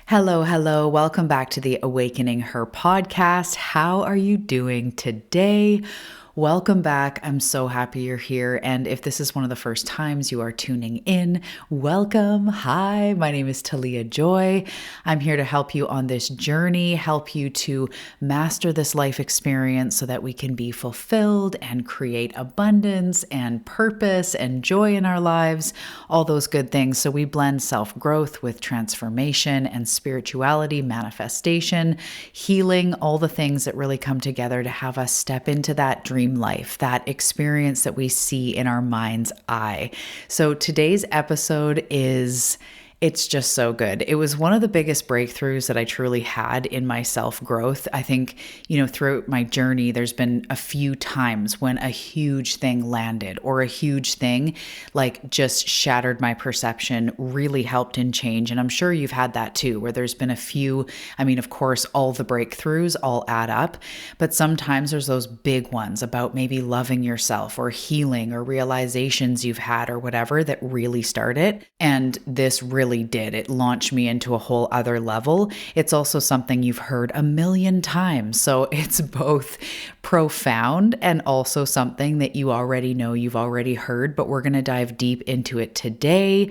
Hello, hello. Welcome back to the Awakening Her podcast. How are you doing today? Welcome back. I'm so happy you're here. And if this is one of the first times you are tuning in, welcome. Hi, my name is Talia Joy. I'm here to help you on this journey, help you to master this life experience so that we can be fulfilled and create abundance and purpose and joy in our lives, all those good things. So we blend self-growth with transformation and spirituality, manifestation, healing, all the things that really come together to have us step into that dream life, that experience that we see in our mind's eye. So today's episode it's just so good. It was one of the biggest breakthroughs that I truly had in my self-growth. I think, throughout my journey, there's been a few times when a huge thing landed or a huge thing like just shattered my perception, really helped in change. And I'm sure you've had that too, where there's been a few, of course, all the breakthroughs all add up, but sometimes there's those big ones about maybe loving yourself or healing or realizations you've had or whatever that really start it. And this really did. It launched me into a whole other level. It's also something you've heard a million times. So it's both profound and also something that you already know, you've already heard, but we're going to dive deep into it today.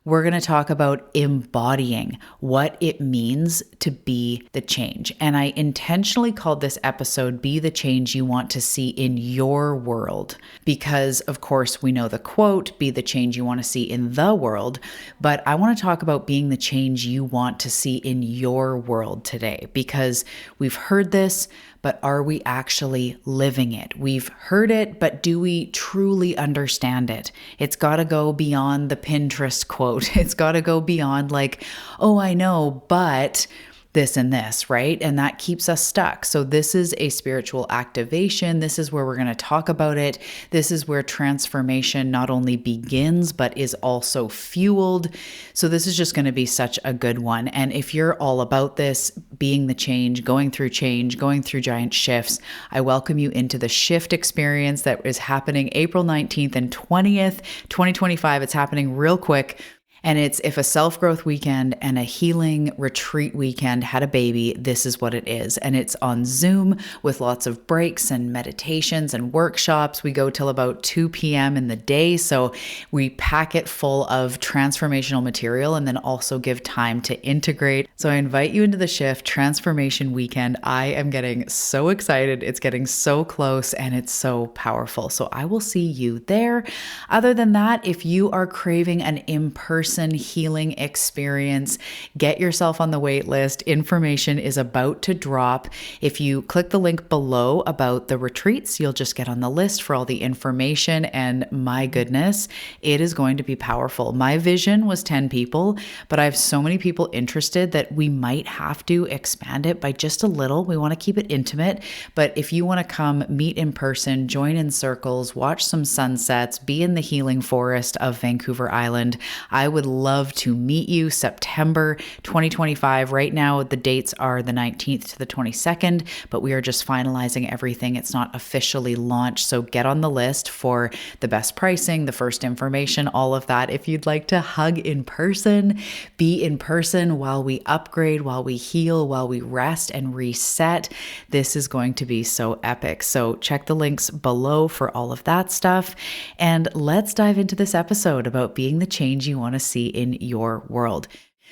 We're going to talk about embodying what it means to be the change. And I intentionally called this episode Be the Change You Want to See in Your World, because of course we know the quote, be the change you want to see in the world, but I want to talk about being the change you want to see in your world today, because we've heard this, but are we actually living it? We've heard it, but do we truly understand it? It's got to go beyond the Pinterest quote. It's got to go beyond like, oh, I know, but this and this, right? And that keeps us stuck. So this is a spiritual activation. This is where we're going to talk about it. This is where transformation not only begins, but is also fueled. So this is just going to be such a good one. And if you're all about this, being the change, going through giant shifts, I welcome you into the shift experience that is happening April 19th and 20th, 2025. It's happening real quick. And it's if a self-growth weekend and a healing retreat weekend had a baby, this is what it is. And it's on Zoom with lots of breaks and meditations and workshops. We go till about 2 p.m. in the day. So we pack it full of transformational material and then also give time to integrate. So I invite you into the shift transformation weekend. I am getting so excited. It's getting so close and it's so powerful. So I will see you there. Other than that, if you are craving an in-person healing experience, get yourself on the wait list. Information is about to drop. If you click the link below about the retreats, you'll just get on the list for all the information. And my goodness, it is going to be powerful. My vision was 10 people, but I have so many people interested that we might have to expand it by just a little. We want to keep it intimate, but if you want to come meet in person, join in circles, watch some sunsets, be in the healing forest of Vancouver Island, I would love to meet you. September 2025. Right now, the dates are the 19th to the 22nd, but we are just finalizing everything. It's not officially launched. So get on the list for the best pricing, the first information, all of that. If you'd like to hug in person, be in person while we upgrade, while we heal, while we rest and reset, this is going to be so epic. So check the links below for all of that stuff. And let's dive into this episode about being the change you want to see in your world.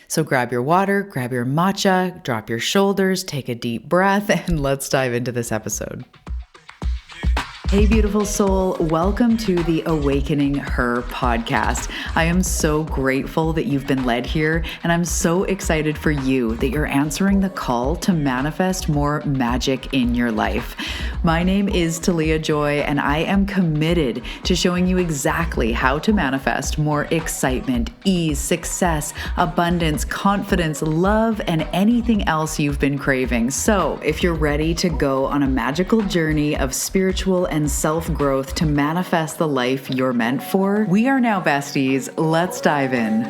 So grab your water, grab your matcha, drop your shoulders, take a deep breath, and let's dive into this episode. Hey, beautiful soul. Welcome to the Awakening Her podcast. I am so grateful that you've been led here, and I'm so excited for you that you're answering the call to manifest more magic in your life. My name is Talia Joy, and I am committed to showing you exactly how to manifest more excitement, ease, success, abundance, confidence, love, and anything else you've been craving. So if you're ready to go on a magical journey of spiritual and self-growth to manifest the life you're meant for, we are now besties. Let's dive in.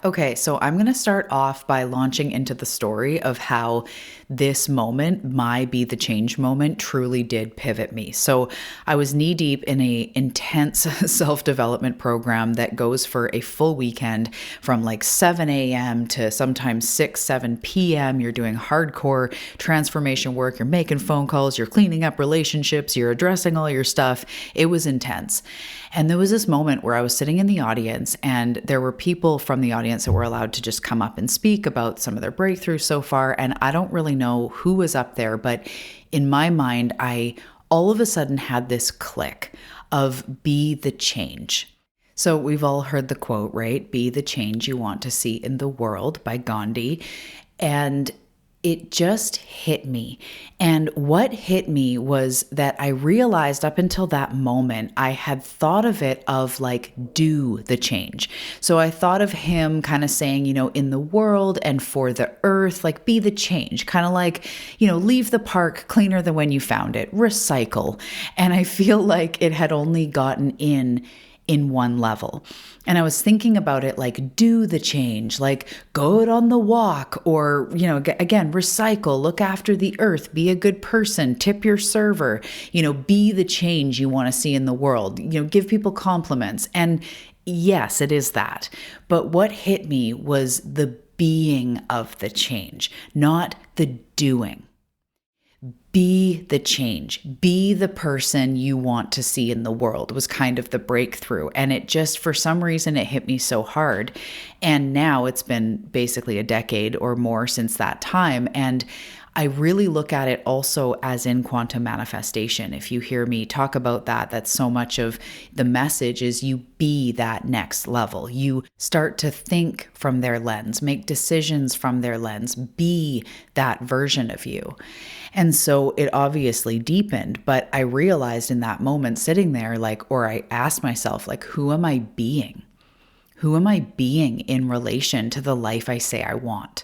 Okay, so I'm going to start off by launching into the story of how this moment, my Be the Change moment, truly did pivot me. So I was knee deep in a intense self-development program that goes for a full weekend from like 7 a.m. to sometimes 6, 7 p.m. You're doing hardcore transformation work. You're making phone calls. You're cleaning up relationships. You're addressing all your stuff. It was intense. And there was this moment where I was sitting in the audience and there were people from the audience that were allowed to just come up and speak about some of their breakthroughs so far. And I don't really know who was up there, but in my mind, I all of a sudden had this click of be the change. So we've all heard the quote, right? Be the change you want to see in the world by Gandhi. And it just hit me. And what hit me was that I realized up until that moment, I had thought of it of like, do the change. So I thought of him kind of saying, in the world and for the earth, like be the change, kind of like, leave the park cleaner than when you found it, recycle. And I feel like it had only gotten in one level. And I was thinking about it like, do the change, like go out on the walk or, again, recycle, look after the earth, be a good person, tip your server, be the change you want to see in the world, give people compliments. And yes, it is that. But what hit me was the being of the change, not the doing. Be the change. Be the person you want to see in the world was kind of the breakthrough. And it just, for some reason, it hit me so hard. And now it's been basically a decade or more since that time. And I really look at it also as in quantum manifestation. If you hear me talk about that, that's so much of the message is you be that next level. You start to think from their lens, make decisions from their lens, be that version of you. And so it obviously deepened, but I realized in that moment sitting there, I asked myself, who am I being? Who am I being in relation to the life I say I want?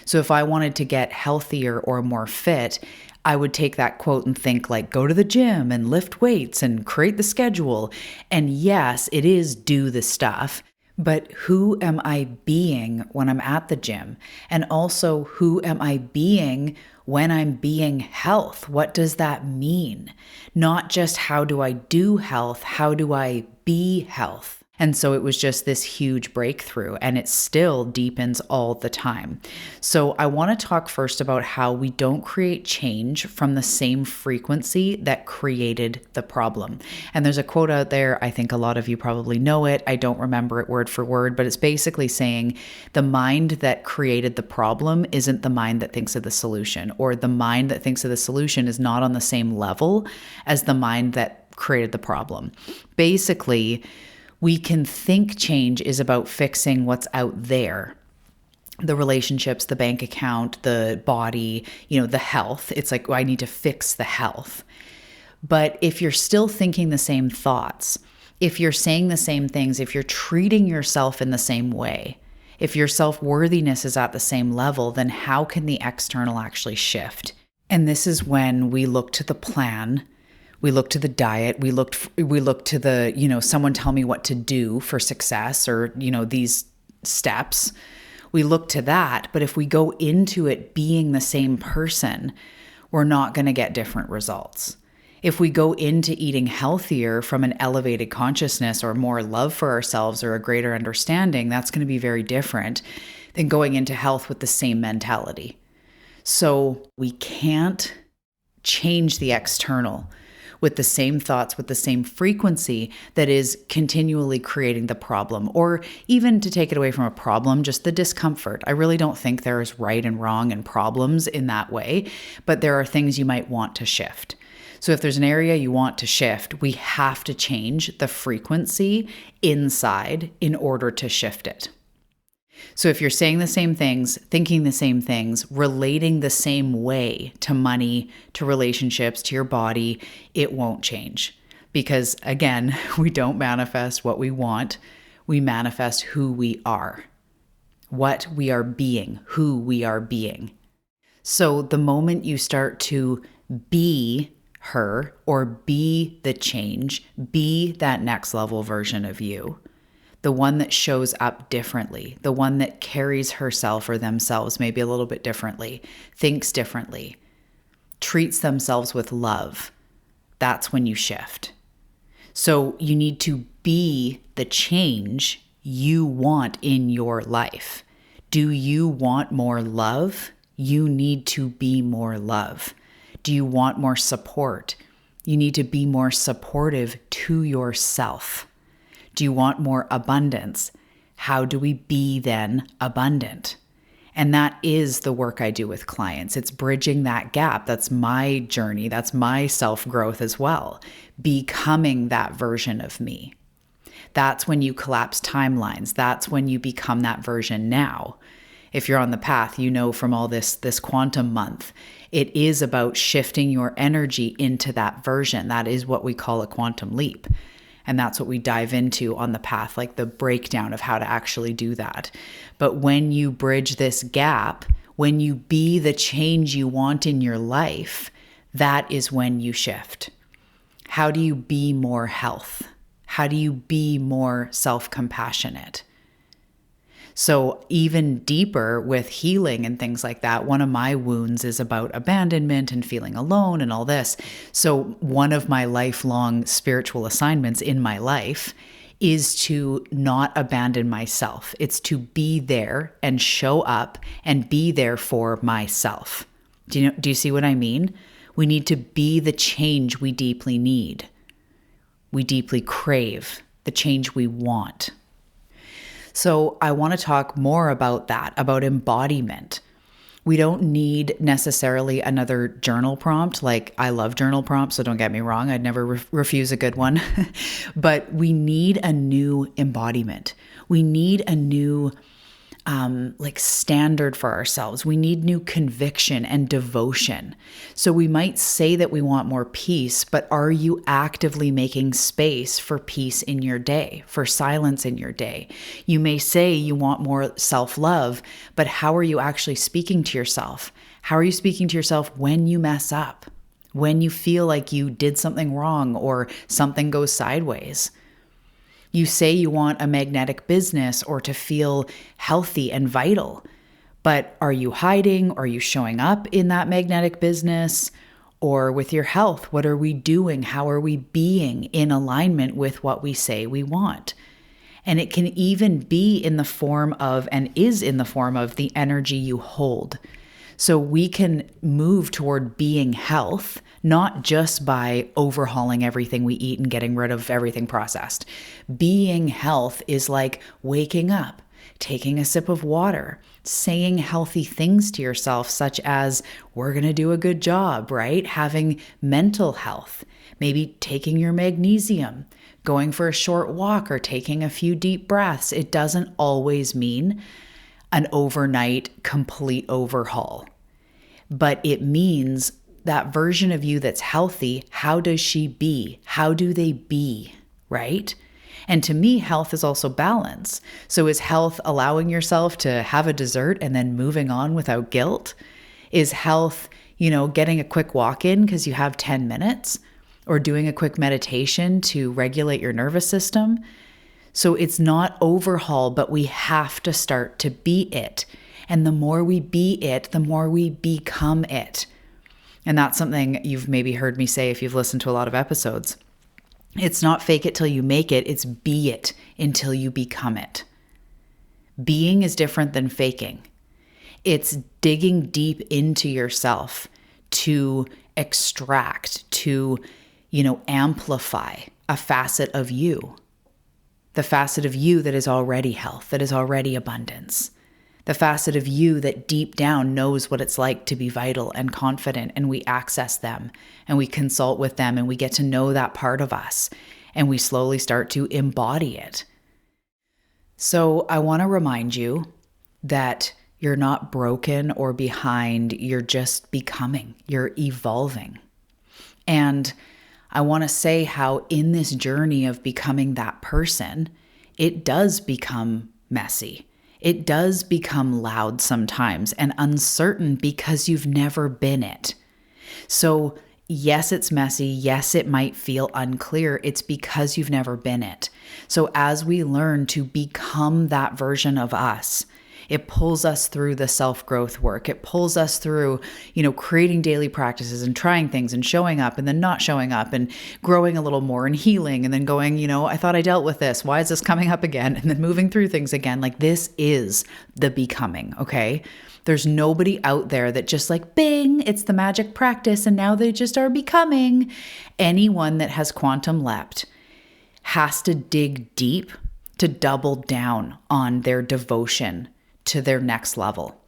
So if I wanted to get healthier or more fit, I would take that quote and think go to the gym and lift weights and create the schedule. And yes, it is do the stuff, but who am I being when I'm at the gym? And also, who am I being when I'm being health? What does that mean? Not just how do I do health, how do I be health? And so it was just this huge breakthrough, and it still deepens all the time. So I want to talk first about how we don't create change from the same frequency that created the problem. And there's a quote out there, I think a lot of you probably know it. I don't remember it word for word, but it's basically saying the mind that created the problem isn't the mind that thinks of the solution, or the mind that thinks of the solution is not on the same level as the mind that created the problem. Basically, we can think change is about fixing what's out there, the relationships, the bank account, the body, the health. It's like, I need to fix the health. But if you're still thinking the same thoughts, if you're saying the same things, if you're treating yourself in the same way, if your self-worthiness is at the same level, then how can the external actually shift? And this is when we look to the plan. We look to the diet, we look to the, someone tell me what to do for success or, these steps. We look to that. But if we go into it being the same person, we're not going to get different results. If we go into eating healthier from an elevated consciousness or more love for ourselves or a greater understanding, that's going to be very different than going into health with the same mentality. So we can't change the external with the same thoughts, with the same frequency that is continually creating the problem, or even to take it away from a problem, just the discomfort. I really don't think there is right and wrong and problems in that way, but there are things you might want to shift. So if there's an area you want to shift, we have to change the frequency inside in order to shift it. So if you're saying the same things, thinking the same things, relating the same way to money, to relationships, to your body, it won't change. Because again, we don't manifest what we want. We manifest who we are, what we are being, who we are being. So the moment you start to be her or be the change, be that next level version of you, the one that shows up differently, the one that carries herself or themselves maybe a little bit differently, thinks differently, treats themselves with love, that's when you shift. So you need to be the change you want in your life. Do you want more love? You need to be more love. Do you want more support? You need to be more supportive to yourself. Do you want more abundance? How do we be then abundant? And that is the work I do with clients. It's bridging that gap. That's my journey. That's my self-growth as well. Becoming that version of me. That's when you collapse timelines. That's when you become that version now. If you're on the path, you know from all this quantum month, it is about shifting your energy into that version. That is what we call a quantum leap. And that's what we dive into on the path, like the breakdown of how to actually do that. But when you bridge this gap, when you be the change you want in your life, that is when you shift. How do you be more health? How do you be more self-compassionate? So even deeper with healing and things like that, one of my wounds is about abandonment and feeling alone and all this. So one of my lifelong spiritual assignments in my life is to not abandon myself. It's to be there and show up and be there for myself. Do you see what I mean? We need to be the change we deeply need. We deeply crave, the change we want. So I want to talk more about that, about embodiment. We don't need necessarily another journal prompt. Like, I love journal prompts, so don't get me wrong. I'd never refuse a good one. But we need a new embodiment. We need a new standard for ourselves. We need new conviction and devotion. So we might say that we want more peace, but are you actively making space for peace in your day, for silence in your day? You may say you want more self-love, but how are you actually speaking to yourself? How are you speaking to yourself when you mess up? When you feel like you did something wrong or something goes sideways? You say you want a magnetic business or to feel healthy and vital, but are you hiding? Are you showing up in that magnetic business? Or with your health, what are we doing? How are we being in alignment with what we say we want? And it can even be in the form of, and is in the form of, the energy you hold. So we can move toward being health, not just by overhauling everything we eat and getting rid of everything processed. Being health is like waking up, taking a sip of water, saying healthy things to yourself, such as, we're going to do a good job, right? Having mental health, maybe taking your magnesium, going for a short walk, or taking a few deep breaths. It doesn't always mean an overnight complete overhaul, but it means that version of you that's healthy. How does she be? How do they be, right? And to me, health is also balance. So is health allowing yourself to have a dessert and then moving on without guilt? Is health, getting a quick walk in because you have 10 minutes, or doing a quick meditation to regulate your nervous system? So it's not overhaul, but we have to start to be it. And the more we be it, the more we become it. And that's something you've maybe heard me say if you've listened to a lot of episodes. It's not fake it till you make it. It's be it until you become it. Being is different than faking. It's digging deep into yourself to extract, to, amplify a facet of you. The facet of you that is already health, that is already abundance. The facet of you that deep down knows what it's like to be vital and confident, and we access them and we consult with them and we get to know that part of us and we slowly start to embody it. So I want to remind you that you're not broken or behind, you're just becoming, you're evolving. And I want to say how in this journey of becoming that person, it does become messy. It does become loud sometimes and uncertain because you've never been it. So Yes, it's messy. Yes, it might feel unclear. It's because you've never been it. So as we learn to become that version of us, it pulls us through the self-growth work. It pulls us through, creating daily practices and trying things and showing up and then not showing up and growing a little more and healing and then going, I thought I dealt with this. Why is this coming up again? And then moving through things again. Like, this is the becoming, okay? There's nobody out there that just like, bing, it's the magic practice and now they just are becoming. Anyone that has quantum leapt has to dig deep to double down on their devotion to their next level.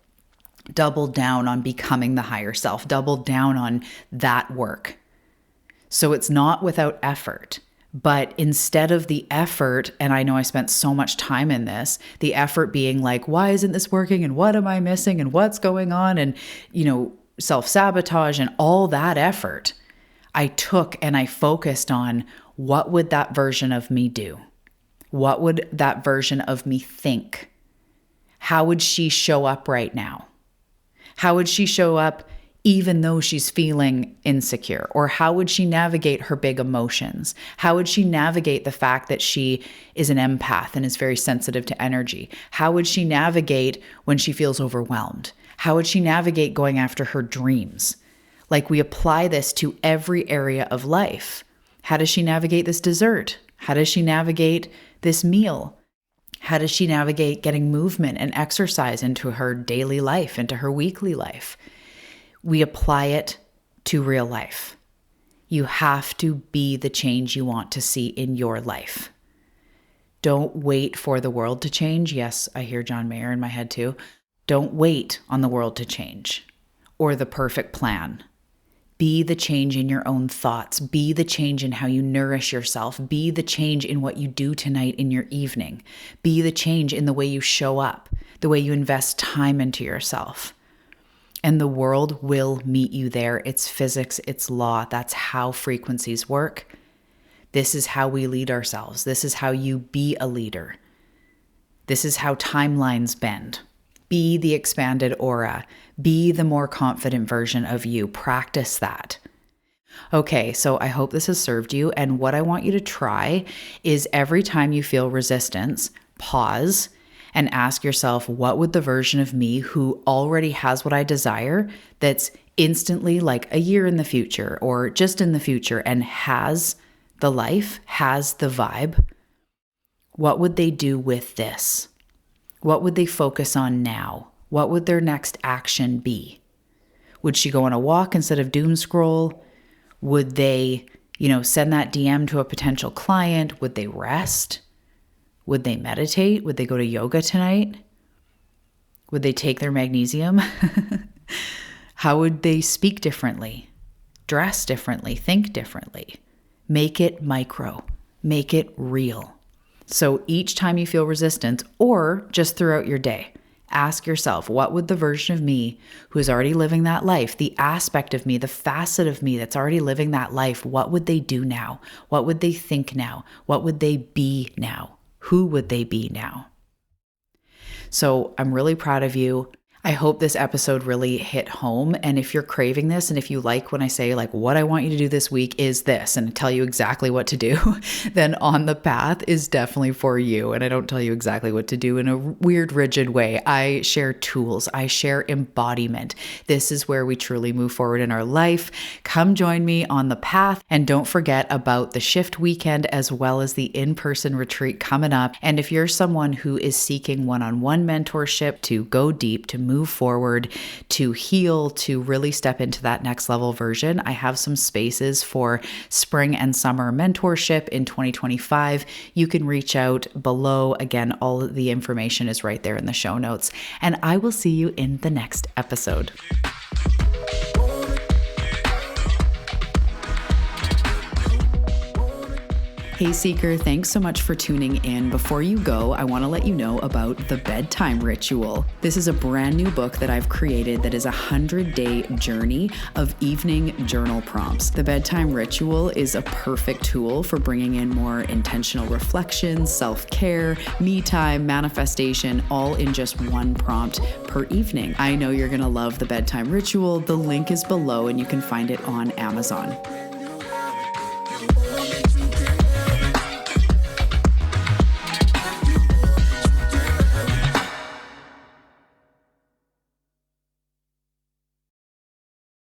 Double down on becoming the higher self. Double down on that work. So it's not without effort. But instead of the effort, and I know I spent so much time in this, the effort being like, why isn't this working? And what am I missing? And what's going on? And, self-sabotage and all that effort, I took and I focused on, what would that version of me do? What would that version of me think? How would she show up right now? How would she show up even though she's feeling insecure? Or how would she navigate her big emotions? How would she navigate the fact that she is an empath and is very sensitive to energy? How would she navigate when she feels overwhelmed? How would she navigate going after her dreams? Like, we apply this to every area of life. How does she navigate this dessert? How does she navigate this meal? How does she navigate getting movement and exercise into her daily life, into her weekly life? We apply it to real life. You have to be the change you want to see in your life. Don't wait for the world to change. Yes, I hear John Mayer in my head too. Don't wait on the world to change or the perfect plan. Be the change in your own thoughts. Be the change in how you nourish yourself. Be the change in what you do tonight in your evening. Be the change in the way you show up, the way you invest time into yourself. And the world will meet you there. It's physics, it's law. That's how frequencies work. This is how we lead ourselves. This is how you be a leader. This is how timelines bend. Be the expanded aura. Be the more confident version of you. Practice that. Okay, so I hope this has served you. And what I want you to try is, every time you feel resistance, pause and ask yourself, what would the version of me who already has what I desire, that's instantly like a year in the future or just in the future and has the life, has the vibe, what would they do with this? What would they focus on now? What would their next action be? Would she go on a walk instead of doom scroll? Would they, send that DM to a potential client? Would they rest? Would they meditate? Would they go to yoga tonight? Would they take their magnesium? How would they speak differently, dress differently, think differently? Make it micro, make it real. So each time you feel resistance, or just throughout your day, ask yourself, what would the version of me who is already living that life, the aspect of me, the facet of me that's already living that life, what would they do now? What would they think now? What would they be now? Who would they be now? So I'm really proud of you. I hope this episode really hit home. And if you're craving this, and if you like when I say like, what I want you to do this week is this, and tell you exactly what to do, then On the Path is definitely for you. And I don't tell you exactly what to do in a weird, rigid way. I share tools. I share embodiment. This is where we truly move forward in our life. Come join me on the path. And don't forget about the shift weekend, as well as the in-person retreat coming up. And if you're someone who is seeking one-on-one mentorship to go deep, to move forward, to heal, to really step into that next level version, I have some spaces for spring and summer mentorship in 2025. You can reach out below. Again, all of the information is right there in the show notes. And I will see you in the next episode. Hey Seeker, thanks so much for tuning in. Before you go, I want to let you know about The Bedtime Ritual. This is a brand new book that I've created that is a 100-day journey of evening journal prompts. The Bedtime Ritual is a perfect tool for bringing in more intentional reflection, self-care, me time, manifestation, all in just one prompt per evening. I know you're going to love The Bedtime Ritual. The link is below and you can find it on Amazon.